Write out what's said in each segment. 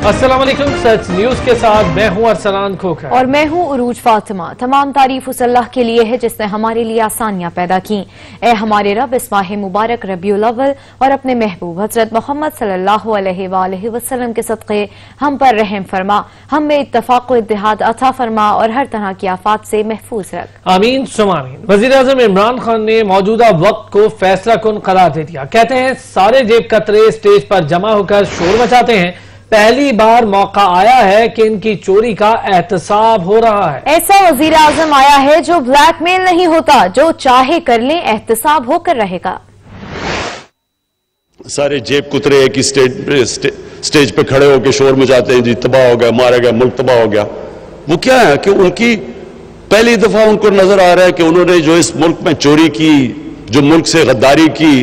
अस्सलाम वालेकुम। सच न्यूज के साथ मैं हूं अरसलान खोखर और मैं हूं उरूज फातिमा। तमाम तारीफ उस अल्लाह के लिए है जिसने हमारे लिए आसानियां पैदा की। ए हमारे रब, इस माह मुबारक रबीउल अव्वल और अपने महबूब हजरत मोहम्मद सल्लल्लाहु अलैहि वसल्लम के सदक़े हम पर रहम फरमा, हम में इत्तफाक व इत्तेहाद अता फरमा और हर तरह की आफात से महफूज रख। आमीन सुम्मा आमीन। वज़ीर आज़म इमरान खान ने मौजूदा वक्त को फैसला कुन करार दे दिया। कहते हैं सारे जेब कतरे स्टेज पर जमा होकर शोर मचाते हैं। पहली बार मौका आया है कि इनकी चोरी का एहतसाब हो रहा है। ऐसा वजीर आजम आया है जो ब्लैकमेल नहीं होता, जो चाहे कर ले एहतसाब होकर रहेगा। सारे जेब कुतरे एक ही स्टेज पे खड़े होकर शोर मचाते हैं, जी तबाह हो गया, मारा गया, मुल्क तबाह हो गया। वो क्या है कि उनकी पहली दफा उनको नजर आ रहा है कि उन्होंने जो इस मुल्क में चोरी की, जो मुल्क से गद्दारी की,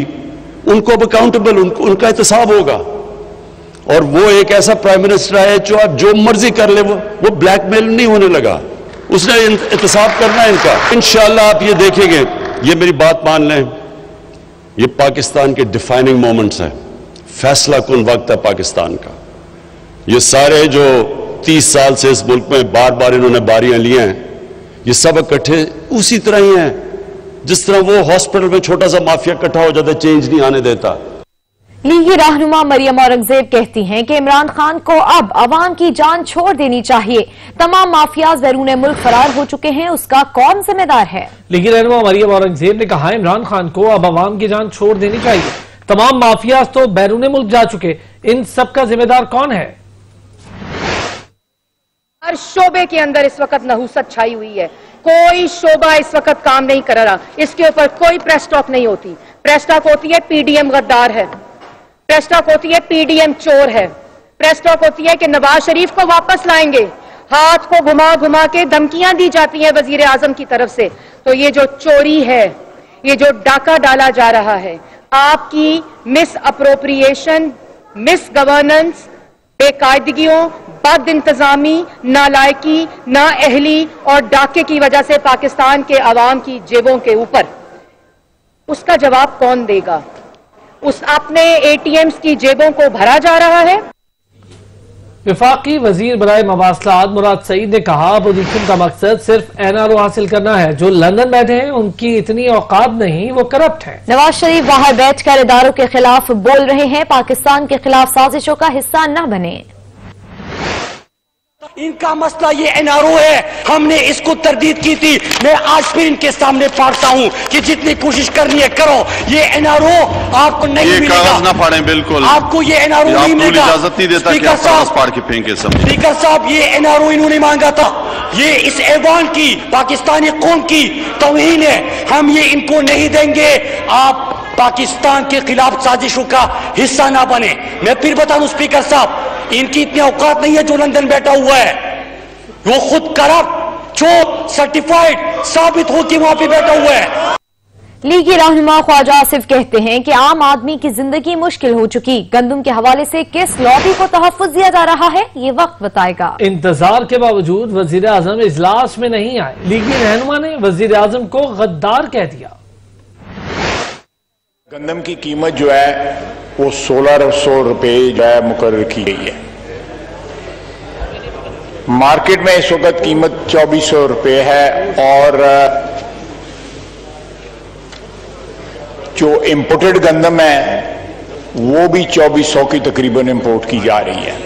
उनको अब अकाउंटेबल, उनका एहतसाब होगा। और वो एक ऐसा प्राइम मिनिस्टर है जो आप जो मर्जी कर ले, वो ब्लैकमेल नहीं होने लगा, उसने एहतसाब करना है इनका। इंशाअल्लाह आप ये देखेंगे, ये मेरी बात मान लें, ये पाकिस्तान के डिफाइनिंग मोमेंट्स हैं, फैसला कुन वक्त है पाकिस्तान का। ये सारे जो 30 साल से इस मुल्क में बार बार इन्होंने बारियां ली हैं, ये सब इकट्ठे उसी तरह ही हैं जिस तरह वो हॉस्पिटल में छोटा सा माफिया इकट्ठा हो जाता है, चेंज नहीं आने देता। लीगी रहनुमा मरियम औरंगजेब कहती हैं कि इमरान खान को अब अवाम की जान छोड़ देनी चाहिए। तमाम माफियाज बैरून मुल्क फरार हो चुके हैं, उसका कौन जिम्मेदार है? लीगी रहनुमा मरियम औरंगजेब ने कहा इमरान खान को अब अवाम की जान छोड़ देनी चाहिए। तमाम माफियाज तो बैरून मुल्क जा चुके, इन सब का जिम्मेदार कौन है? हर शोबे के अंदर इस वक्त नहुसत छाई हुई है। कोई शोबा इस वक्त काम नहीं कर रहा, इसके ऊपर कोई प्रेस टॉक नहीं होती। प्रेस टॉक होती है पीडीएम गद्दार है, प्रेस टॉक होती है पीडीएम चोर है, प्रेस टॉक होती है कि नवाज शरीफ को वापस लाएंगे। हाथ को घुमा घुमा के धमकियां दी जाती हैं वजीर आजम की तरफ से। तो ये जो चोरी है, ये जो डाका डाला जा रहा है, आपकी मिस अप्रोप्रिएशन, मिस गवर्नेंस, बेकायदगियों, बद इंतजामी, नालायकी, नाअहली और डाके की वजह से पाकिस्तान के अवाम की जेबों के ऊपर, उसका जवाब कौन देगा? उस अपने एटीएम्स की जेबों को भरा जा रहा है। वफाकी वजीर बराए मवासलात मुराद सईद ने कहा अपोजिशन का मकसद सिर्फ एनआरओ हासिल करना है। जो लंदन बैठे हैं उनकी इतनी औकात नहीं, वो करप्ट है। नवाज शरीफ बाहर बैठकर इदारों के खिलाफ बोल रहे हैं, पाकिस्तान के खिलाफ साजिशों का हिस्सा न बने। इनका मसला ये एनआरओ है, हमने इसको तरदीद की थी। मैं आज फिर इनके सामने फाड़ता हूँ कि जितनी कोशिश करनी है करो। ये एनआरओ आपको नहीं मिलेगा, ना फाड़ें, बिल्कुल आपको ये एनआरओ नहीं मिलेगा। इजाजत नहीं देता कि आप कागज फाड़ के फेंके। स्पीकर साहब, ये एनआरओ इन्होंने मांगा था, ये इस ऐवान की, पाकिस्तानी कौम की तौहीन है, हम ये इनको नहीं देंगे। आप पाकिस्तान के खिलाफ साजिशों का हिस्सा ना बने। मैं फिर बता दूं स्पीकर साहब, इनकी इतनी औकात नहीं है जो लंदन बैठा हुआ है, वो खुद करप्ट, चोर, सर्टिफाइड साबित हो के वहां पे बैठा हुआ है। लीगी रहनुमा ख्वाजा आसिफ कहते हैं कि आम आदमी की जिंदगी मुश्किल हो चुकी, गंदम के हवाले से किस लॉबी को तहफ्फुज दिया जा रहा है, ये वक्त बताएगा। इंतजार के बावजूद वजीर आजम इजलास में नहीं आए। लीगी रहनुमा ने वजीर आजम को गद्दार कह दिया। गंदम की कीमत जो है वो 1600 रुपए जो है मुकर्रर की गई है। मार्केट में इस वक्त कीमत 2400 रुपए है और जो इंपोर्टेड गंदम है वो भी 2400 की तकरीबन इंपोर्ट की जा रही है।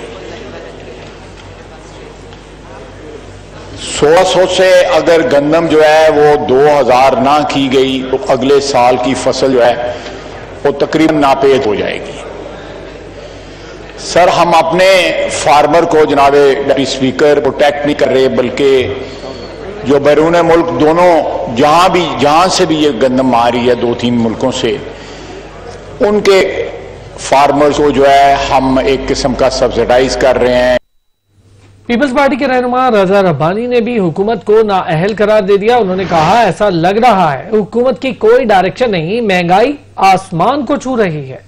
1600 से अगर गंदम जो है वो 2000 ना की गई तो अगले साल की फसल जो है वो तकरीबन नापेद हो जाएगी। सर, हम अपने फार्मर को जनाब डिप्टी स्पीकर प्रोटेक्ट नहीं कर रहे, बल्कि जो बैरून मुल्क दोनों जहां से भी ये गंदम आ रही है, 2-3 मुल्कों से, उनके फार्मर्स को जो है हम एक किस्म का सब्सिडाइज कर रहे हैं। पीपल्स पार्टी के रहनुमा रजा रब्बानी ने भी हुकूमत को नाअहल करार दे दिया। उन्होंने कहा ऐसा लग रहा है हुकूमत की कोई डायरेक्शन नहीं, महंगाई आसमान को छू रही है।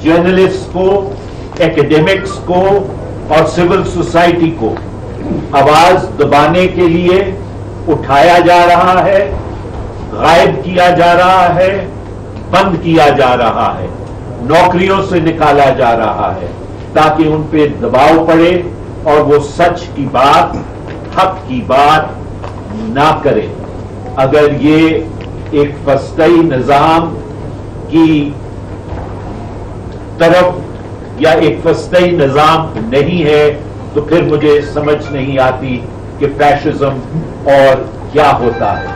जर्नलिस्ट को, एकेडमिक्स को और सिविल सोसाइटी को आवाज दबाने के लिए उठाया जा रहा है, गायब किया जा रहा है, बंद किया जा रहा है। नौकरियों से निकाला जा रहा है ताकि उन पे दबाव पड़े और वो सच की बात, हक की बात ना करें। अगर ये एक फस्तई निजाम की तरफ या एक फस्तई निजाम नहीं है तो फिर मुझे समझ नहीं आती कि फैशिज्म और क्या होता है।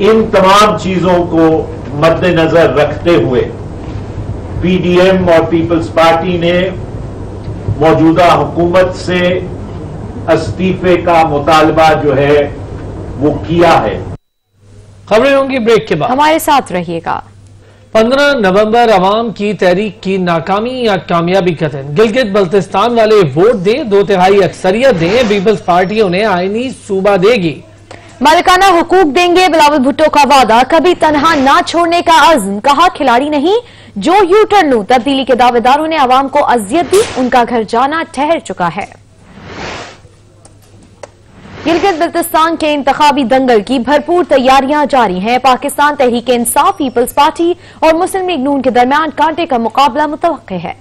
इन तमाम चीजों को मद्देनजर रखते हुए पीडीएम और पीपल्स पार्टी ने मौजूदा हुकूमत से इस्तीफे का मुतालबा जो है वो किया है। खबरें होंगी ब्रेक के बाद, हमारे साथ रहिएगा। 15 नवंबर अवाम की तहरीक की नाकामी या कामयाबी का दिन। गिलगित बल्तिस्तान वाले वोट दें, 2/3 अक्सरियत दें, पीपल्स पार्टी उन्हें आईनी सूबा देगी। मालिकाना हुकूक देंगे, बिलावल भुट्टो का वादा, कभी तनहा ना छोड़ने का अज़्म, कहा खिलाड़ी नहीं जो यू टर्न लूं। तब्दीली के दावेदारों ने आवाम को अजियत दी, उनका घर जाना ठहर चुका है। गिलगित बल्तिस्तान के इंतखाबी दंगल की भरपूर तैयारियां जारी हैं। पाकिस्तान तहरीक इंसाफ, पीपल्स पार्टी और मुस्लिम लीग नून के दरमियान कांटे का मुकाबला मुतवक्के है।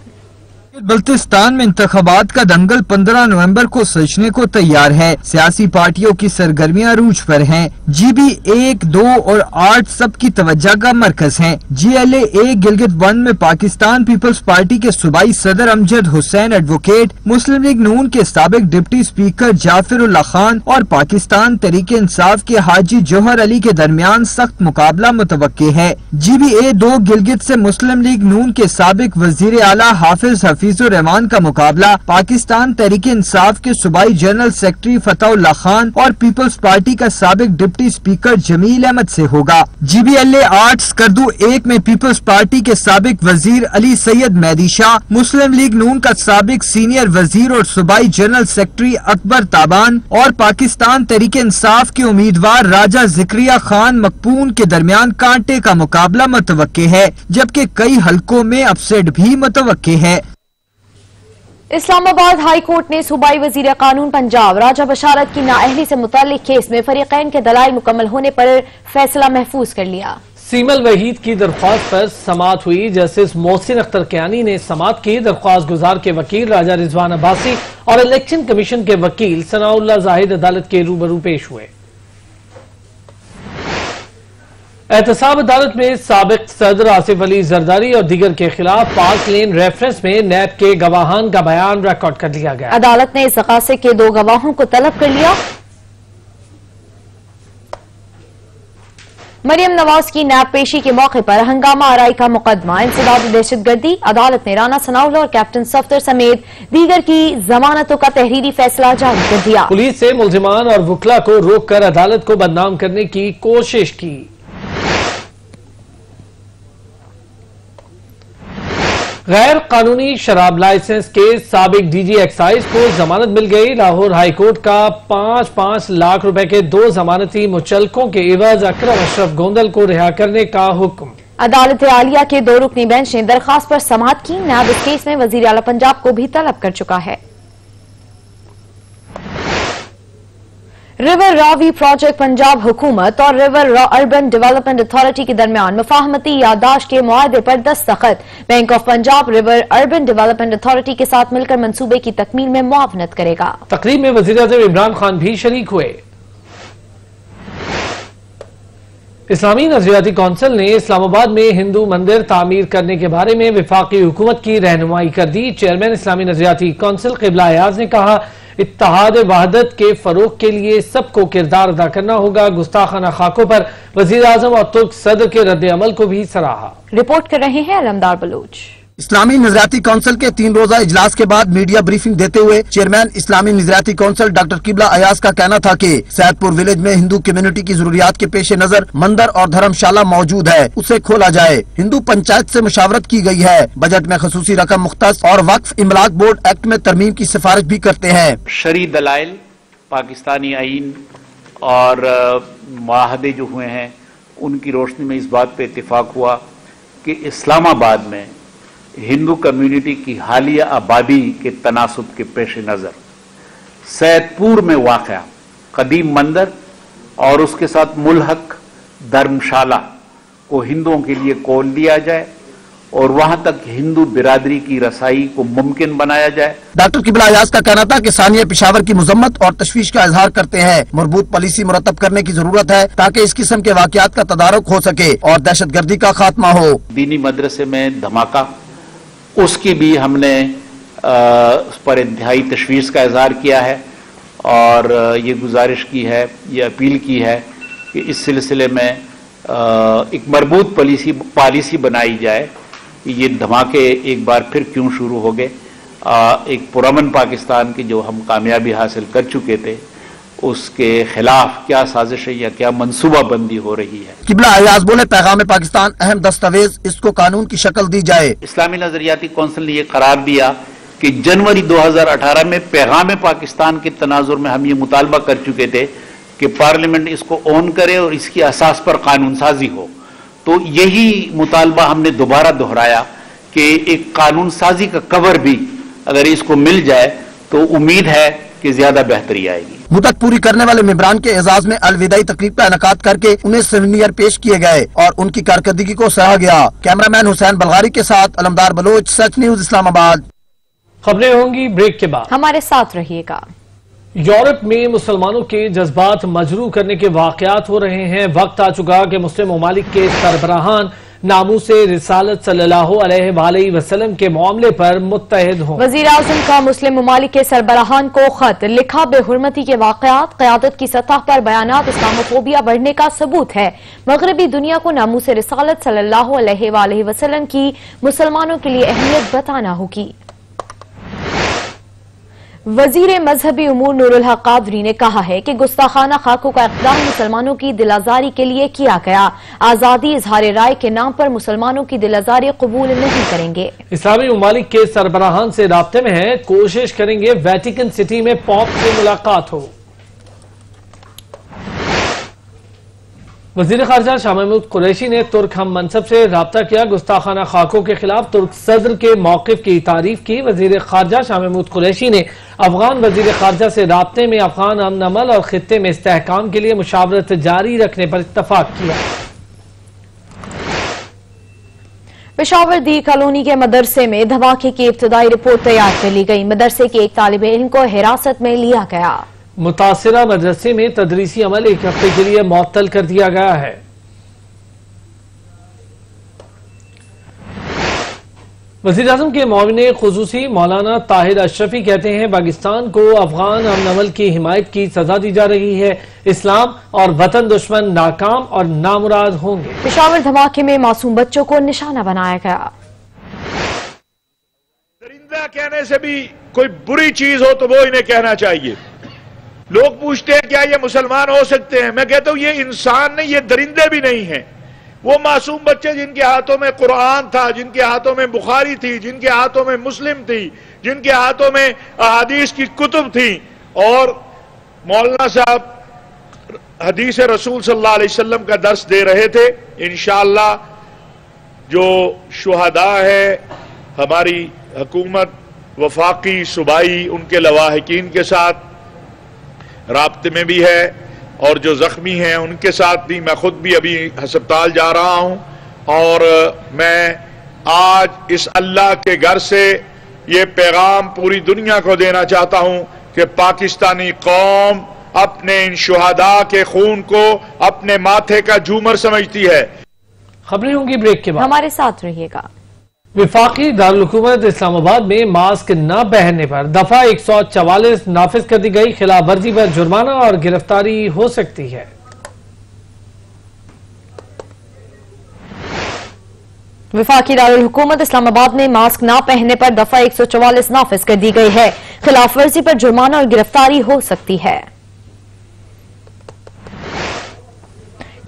बल्तिस्तान में इंतखाबात का दंगल 15 नवंबर को सजने को तैयार है। सियासी पार्टियों की सरगर्मियां रूज पर हैं। जीबी 1, 2 और 8 सब की तवज्जो का मरकज हैं। GLA 1 गिलगित 1 में पाकिस्तान पीपल्स पार्टी के सूबाई सदर अमजद हुसैन एडवोकेट, मुस्लिम लीग नून के साबिक डिप्टी स्पीकर जाफिरुल्लाह खान और पाकिस्तान तहरीक इंसाफ के हाजी जोहर अली के दरमियान सख्त मुकाबला मुतवक्के है। GBA 2 गिलगित से मुस्लिम लीग नून के साबिक वजीर आला हाफिज हफीजुर रहमान का मुकाबला पाकिस्तान तहरीक इंसाफ के सूबाई जनरल सेक्रेटरी फतहुल्लाह खान और पीपल्स पार्टी का साबिक डिप्टी स्पीकर जमील अहमद से होगा। GBLA 8 स्कर्दू 1 में पीपल्स पार्टी के साबिक वजीर अली सैयद मेहदी शाह, मुस्लिम लीग नून का साबिक सीनियर वजीर और सूबाई जनरल सेक्रेटरी अकबर ताबान और पाकिस्तान तहरीक इंसाफ के उम्मीदवार राजा जिक्रिया खान मकपून के दरमियान कांटे का मुकाबला मुतवक्के है, जबकि कई हलकों में अपसेट भी मुतवक्के है। इस्लामाबाद हाई कोर्ट ने सूबाई वजीर कानून पंजाब राजा बशारत की नाअहली से मुताल्लिक केस में फरीकैन के दलाइल मुकम्मल होने पर फैसला महफूज कर लिया। सीमल वहीद की दरख्वास्त पर समाअत हुई। जस्टिस मोहसिन अख्तर कियानी ने समाअत की। दरख्वास्त गुजार के वकील राजा रिजवान अब्बासी और इलेक्शन कमीशन के वकील सनाउल्लाह जाहिद अदालत के रूबरू पेश हुए। एहतसाब अदालत में साबिक सदर आसिफ अली जरदारी और दीगर के खिलाफ पार्क लेन रेफरेंस में नैब के गवाहान का बयान रिकॉर्ड कर लिया गया। अदालत ने इस हादसे के 2 गवाहों को तलब कर लिया। मरियम नवाज की नैब पेशी के मौके पर हंगामा आराई का मुकदमा, इंसदाद दहशतगर्दी। अदालत ने राना सनाउल्लाह और कैप्टन सफ्दर समेत दीगर की जमानतों का तहरीरी फैसला जारी कर दिया। पुलिस से मुल्जिमान और वुकला को रोककर अदालत को बदनाम करने की कोशिश की। गैर कानूनी शराब लाइसेंस के साबिक डीजी एक्साइज को जमानत मिल गई। लाहौर हाई कोर्ट का 5-5 लाख रुपए के 2 जमानती मुचलकों के एवज अकरम अशरफ गोंदल को रिहा करने का हुक्म। अदालत आलिया के 2 रुकनी बेंच ने दरखास्त पर समाअत की। नैब इस केस में वजीर आला पंजाब को भी तलब कर चुका है। रिवर रावी प्रोजेक्ट पंजाब हुकूमत और रिवर अर्बन डेवलपमेंट अथॉरिटी के दरमियान मुफाहमती याददाश्त के मुआहदे पर दस्तखत। Bank of Punjab river urban development authority के साथ मिलकर मंसूबे की तकमील में मुआवनत करेगा। तकरीब में वज़ीर-ए-आज़म इमरान खान भी शरीक हुए। इस्लामी नजरियाती कौंसिल ने इस्लामाबाद में हिंदू मंदिर तामीर करने के बारे में वफाकी हुकूमत की रहनुमाई कर दी। चेयरमैन इस्लामी नजरियाती कौंसिल क़िबला अयाज ने कहा, इत्तेहाद वहदत के फरोग के लिए सबको किरदार अदा करना होगा। गुस्ताखाना खाकों पर वजीर आजम और तुर्क सदर के रद्द अमल को भी सराहा। रिपोर्ट कर रहे हैं अलमदार बलूच। इस्लामी नजरियाती कौंसिल के 3 रोजा इजलास के बाद मीडिया ब्रीफिंग देते हुए चेयरमैन इस्लामी नजरियाती कौंसिल डॉक्टर क़िबला अयाज का कहना था कि सैदपुर विलेज में हिंदू कम्युनिटी की जरूरियात के पेश नजर मंदिर और धर्मशाला मौजूद है, उसे खोला जाए। हिंदू पंचायत से मुशावरत की गई है। बजट में खसूसी रकम मुख्तस और वक्फ इमलाक बोर्ड एक्ट में तरमीम की सिफारिश भी करते हैं। शरई दलाइल, पाकिस्तानी आईन और मुआहदे जो हुए हैं उनकी रोशनी में इस बात पे इत्तेफाक हुआ कि इस्लामाबाद में हिंदू कम्युनिटी की हालिया आबादी के तनासुब के पेश नज़र सैदपुर में वाक़या कदीम मंदिर और उसके साथ मुल्हक धर्मशाला को हिंदुओं के लिए खोल दिया जाए اور وہاں تک ہندو برادری کی رسائی کو ممکن بنایا جائے۔ ڈاکٹر قبلہ ایاز کا کہنا تھا کہ ثانیہ پشاور کی مذمت اور تشویش کا اظہار کرتے ہیں۔ مربوط پالیسی مرتب کرنے کی ضرورت ہے تاکہ اس قسم کے واقعات کا تدارک ہو سکے اور دہشت گردی کا خاتمہ ہو۔ دینی مدرسے میں دھماکہ، اس کی بھی ہم نے اس پر انتہائی تشویش کا اظہار کیا ہے اور یہ گزارش کی ہے، یہ اپیل کی ہے کہ اس سلسلے میں ایک مربوط پالیسی بنائی جائے کہ یہ دھماکے ایک بار پھر کیوں شروع ہو گئے۔ ایک پرامن پاکستان کی جو ہم کامیابی حاصل کر چکے تھے، اس کے خلاف کیا سازش یا کیا منصوبہ بندی ہو رہی ہے۔ قبلہ ایاز بولے پیغام پاکستان اہم دستاویز، اس کو قانون کی شکل دی جائے۔ اسلامی نظریاتی کونسل نے یہ قرار دیا کہ جنوری 2018 میں پیغام پاکستان کے تناظر میں ہم یہ مطالبہ کر چکے تھے کہ پارلیمنٹ اس کو اون کرے اور اس کی اساس پر قانون سازی ہو، تو یہی مطالبہ ہم نے دوبارہ دہرایا کہ ایک قانون سازی کا کور بھی اگر اس کو مل جائے تو امید ہے کہ زیادہ بہتری آئے گی۔ مدت پوری کرنے والے ممبران کے اعزاز میں الوداعی تقریب کا انعقاد کر کے انہیں سوینیر پیش کیے گئے اور ان کی کارکردگی کو سراہا گیا۔ کیمرامین حسین بلغاری کے ساتھ علمدار بلوچ، سچ نیوز اسلام آباد۔ خبریں ہوں گی بریک کے بعد، ہمارے ساتھ رہیے گا۔ یورپ میں مسلمانوں کے جذبات مجروح کرنے کے واقعات ہو رہے ہیں۔ وقت آ چکا کہ مسلم ممالک کے سربراہان ناموس رسالت صلی اللہ علیہ وآلہ وسلم کے معاملے پر متحد ہوں۔ وزیر اعظم کا مسلم ممالک کے سربراہان کو خط لکھا، بے حرمتی کے واقعات قیادت کی سطح پر بیانات اسلاموفوبیا بڑھنے کا ثبوت ہے، مغربی دنیا کو ناموس رسالت صلی اللہ علیہ وآلہ وسلم کی مسلمانوں کے لیے اہمیت بتانا ہوگی۔ وزیر مذہبی امور نور الحق قادری نے کہا ہے کہ گستاخانہ خاکوں کا اقدام مسلمانوں کی دل آزاری کے لیے کیا گیا، آزادی اظہار رائے کے نام پر مسلمانوں کی دل آزاری قبول نہیں کریں گے۔ اسلامی ممالک کے سربراہان سے رابطے میں ہیں، کوشش کریں گے ویٹیکن سٹی میں پوپ سے ملاقات ہو۔ وزیر خارجہ شاہ محمود قریشی نے ترک ہم منصب سے رابطہ کیا، گستاخانہ خاکوں کے خلاف ترک صدر کے موقف کی تعریف کی۔ وزیر خارجہ شاہ محمود قریشی نے افغان وزیر خارجہ سے رابطے میں افغان امن عمل اور خطے میں استحکام کے لیے مشاورت جاری رکھنے پر اتفاق کیا۔ پشاور دی کالونی کے مدرسے میں دھماکے کی ابتدائی رپورٹ تیار کر لی گئی، مدرسے کے ایک طالب علم کو حراست میں لیا گیا۔ متاثرہ مدرسے میں تدریسی عمل ایک ہفتے کے لیے معطل کر دیا گیا ہے۔ وزیر اعظم کے معاون خصوصی مولانا طاہر اشرفی کہتے ہیں پاکستان کو افغان امن عمل کی حمایت کی سزا دی جا رہی ہے، اسلام اور وطن دشمن ناکام اور نامراد ہوں گے۔ پشاور دھماکے میں معصوم بچوں کو نشانہ بنایا گیا۔ درندہ کہنے سے بھی کوئی بری چیز ہو تو وہ انہیں کہنا چاہیے۔ لوگ پوچھتے ہیں کیا یہ مسلمان ہو سکتے ہیں؟ میں کہتا ہوں یہ انسان نہیں، یہ درندے بھی نہیں ہیں۔ وہ معصوم بچے جن کے ہاتھوں میں قرآن تھا، جن کے ہاتھوں میں بخاری تھی، جن کے ہاتھوں میں مسلم تھی، جن کے ہاتھوں میں احادیث کی کتب تھی، اور مولانا صاحب حدیث رسول صلی اللہ علیہ وسلم کا درس دے رہے تھے۔ انشاءاللہ جو شہداء ہے، ہماری حکومت وفاقی صوبائی ان کے لواحقین کے ساتھ رابطے میں بھی ہے، اور جو زخمی ہیں ان کے ساتھ بھی۔ میں خود بھی ابھی ہسپتال جا رہا ہوں، اور میں آج اس اللہ کے گھر سے یہ پیغام پوری دنیا کو دینا چاہتا ہوں کہ پاکستانی قوم اپنے ان شہداء کے خون کو اپنے ماتھے کا جھومر سمجھتی ہے۔ خبریں ہوں گی بریک کے بعد، ہمارے ساتھ رہیے گا۔ وفاقی دارالحکومت اسلام آباد میں ماسک نہ پہننے پر دفعہ 144 نافذ کر دی گئی، خلاف ورزی پر جرمانہ اور گرفتاری ہو سکتی ہے۔ وفاقی دارالحکومت اسلام آباد میں ماسک نہ پہننے پر دفعہ 144 نافذ کر دی گئی ہے، خلاف ورزی پر جرمانہ اور گرفتاری ہو سکتی ہے۔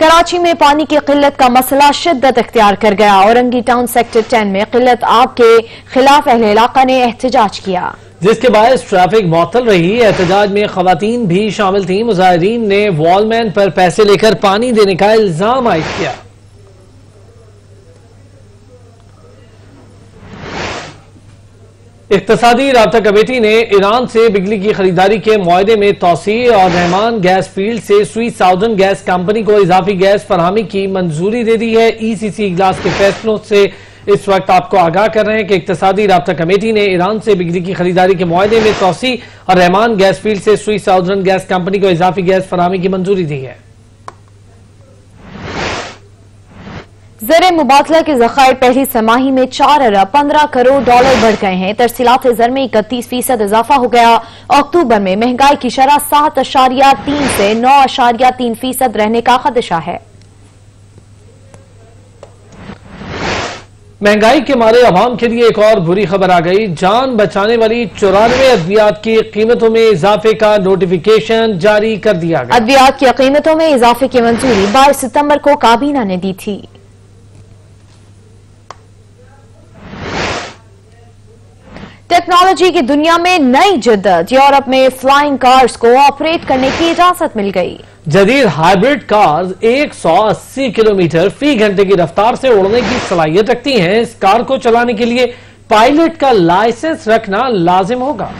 کراچی میں پانی کی قلت کا مسئلہ شدت اختیار کر گیا، اورنگی ٹاؤن سیکٹر 10 میں قلت آب کے خلاف اہل علاقہ نے احتجاج کیا، جس کے باعث ٹریفک معطل رہی۔ احتجاج میں خواتین بھی شامل تھیں۔ مظاہرین نے وال مین پر پیسے لے کر پانی دینے کا الزام عائد کیا۔ اقتصادی رابطہ کمیٹی نے ایران سے بجلی کی خریداری کے معاہدے میں توسیع اور رحمان گیس فیلڈ سے سوئی ساؤدرن گیس کمپنی کو اضافی گیس فراہمی کی منظوری دے دی ہے۔ ای سی سی اجلاس کے فیصلوں سے इस वक्त आपको आगाह कर रहे हैं कि इक्तिसादी राब्ता कमेटी ने ईरान से बिजली की खरीदारी के मुआहदे में तोसी और रहमान गैस फील्ड से सुई साउदर्न गैस कंपनी को इजाफी गैस फराहमी की मंजूरी दी है। ज़र मुबादला के ज़खायर पहली छमाही में 4 अरब 15 करोड़ डॉलर बढ़ गए हैं। तरसीलात ज़र में 31% इजाफा हो गया। अक्टूबर में महंगाई की शरह 7.3 से 9.3% रहने का खदशा है। महंगाई के मारे अवाम के लिए एक और बुरी खबर आ गई। जान बचाने वाली 94 अद्वियात की कीमतों में इजाफे का नोटिफिकेशन जारी कर दिया गया। अद्वियात की कीमतों में इजाफे की मंजूरी 22 सितंबर को काबीना ने दी थी। टेक्नोलॉजी की दुनिया में नई जिद्दत, यूरोप में फ्लाइंग कार्स को ऑपरेट करने की इजाजत मिल गई। जदीद हाइब्रिड कार्स 180 किलोमीटर फी घंटे की रफ्तार से उड़ने की सलाहियत रखती हैं। इस कार को चलाने के लिए पायलट का लाइसेंस रखना लाजिम होगा।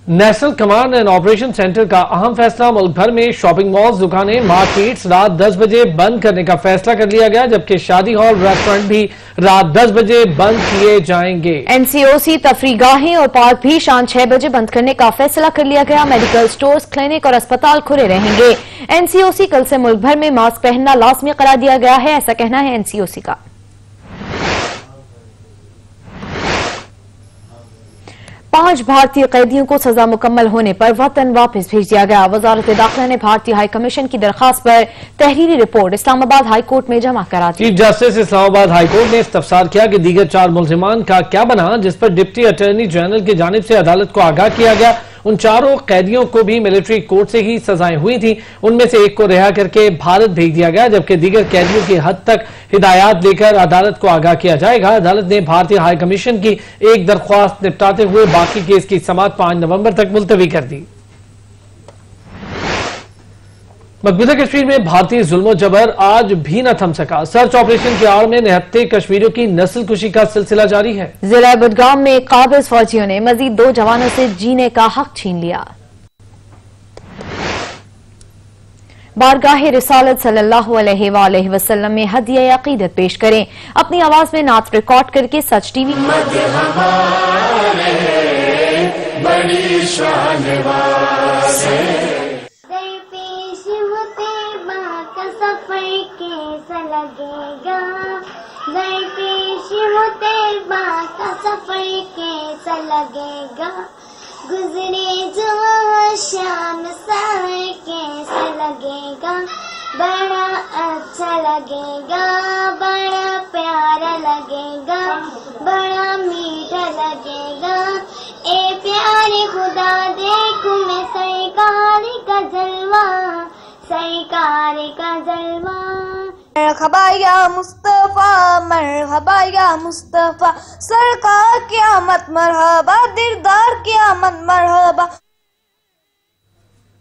National command and operation centre का अहम फैसला, मुल्क भर में शॉपिंग मॉल्स, दुकानें, मार्केट्स रात 10 बजे बंद करने का फैसला कर लिया गया, जबकि शादी हॉल, रेस्टोरेंट भी रात 10 बजे बंद किए जाएंगे। एनसीओसी तफरीगाहें और पार्क भी शाम 6 बजे बंद करने का फैसला कर लिया गया। मेडिकल स्टोर्स, क्लिनिक और अस्पताल खुले रहेंगे। एनसीओसी कल से मुल्क भर में मास्क पहनना लाजमी करार दिया गया है, ऐसा कहना है एनसीओसी का। पांच भारतीय कैदियों को सजा मुकम्मल होने पर वतन वापस भेज दिया गया। वजारत दाखिला ने भारतीय हाई कमीशन की दरखास्त पर तहरीरी रिपोर्ट इस्लामाबाद हाई कोर्ट में जमा करा दी। Chief justice Islamabad high court ने इस्तफसार किया कि दीगर 4 मुलजिमान का क्या बना, जिस पर डिप्टी अटॉर्नी जनरल की जानिब से अदालत को आगाह किया गया। उन 4 कैदियों को भी मिलिट्री कोर्ट से ही सजाएं हुई थी। उनमें से एक को रिहा करके भारत भेज दिया गया, जबकि दीगर कैदियों की हद तक हिदायत देकर अदालत को आगाह किया जाएगा। अदालत ने भारतीय हाई कमीशन की एक दरख्वास्त निपटाते हुए बाकी केस की समाअत 5 नवंबर तक मुलतवी कर दी। मकबूजा कश्मीर में भारतीय जुल्म जबर आज भी न थम सका। सर्च ऑपरेशन की आड़ में निहत्ते कश्मीरियों की नस्ल कुशी का सिलसिला जारी है। जिला बुडगाम में काबिज फौजियों ने मजीद 2 जवानों से जीने का हक छीन लिया। बारगाह रिसालत सल्लल्लाहु अलैहि वसल्लम में हदिया अकीदत पेश करें। अपनी आवाज में नात रिकॉर्ड करके सच टीवी कैसा लगेगा, पेश होते का सफर कैसा लगेगा, गुजरे जो शाम साए कैसा लगेगा, बड़ा अच्छा लगेगा, बड़ा प्यारा लगेगा, बड़ा मीठा लगेगा। ए प्यारे खुदा देखूं मैं सरकार का जलवा, सरकार का जलवा। मरहबा या मुस्तफा, मरहबा या मुस्तफा, सरकार क़यामत मरहबा, दिलदार क़यामत मरहबा।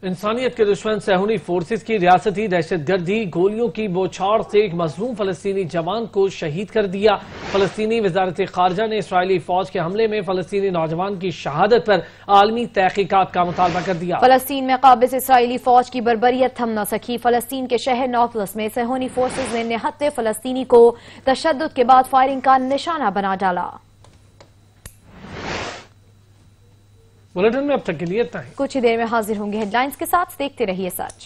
इंसानियत के दुश्मन सहूनी फोर्सेस की रियासती दहशतगर्दी गोलियों की बौछार से एक मजलूम फलस्तीनी जवान को शहीद कर दिया। फलस्तीनी वजारत खारजा ने इसराइली फौज के हमले में फलस्तीनी नौजवान की शहादत पर आलमी तहकीकात का मुतालबा कर दिया। फलस्तीन में काबिज इसराइली फौज की बर्बरियत थम न सकी। फलस्तीन के शहर नापलस में सहूनी फोर्सेस ने निहत्ते फलस्तीनी को तशद्दुद के बाद फायरिंग का निशाना बना डाला। बुलेटिन में अब तक के लिए इतना ही। कुछ ही देर में हाजिर होंगे हेडलाइंस के साथ। देखते रहिए सच।